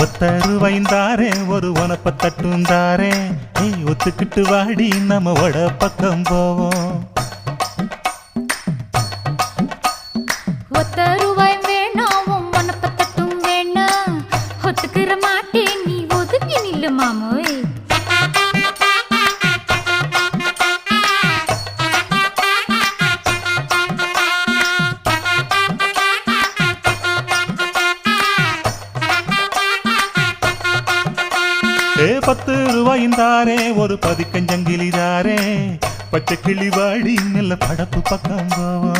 ஒத்தருவைந்தாரே ஒரு உனப்ப தட்டுந்தாரே ஒத்துக்கிட்டு வாடி நம்ம வட பக்கம் போவோம். ஒத்தருவாய் வேணாம் உனப்ப தட்டும் வேணா ஒத்துக்கிற மாட்டேன் நீ ஒதுங்கி நில்லு மாமோய். ₹10 ஒரு பதிக்கஞ்சங்கிலிதாரே பச்சை கிளி வாடி நல்ல படப்பு பக்கம் போவோம்.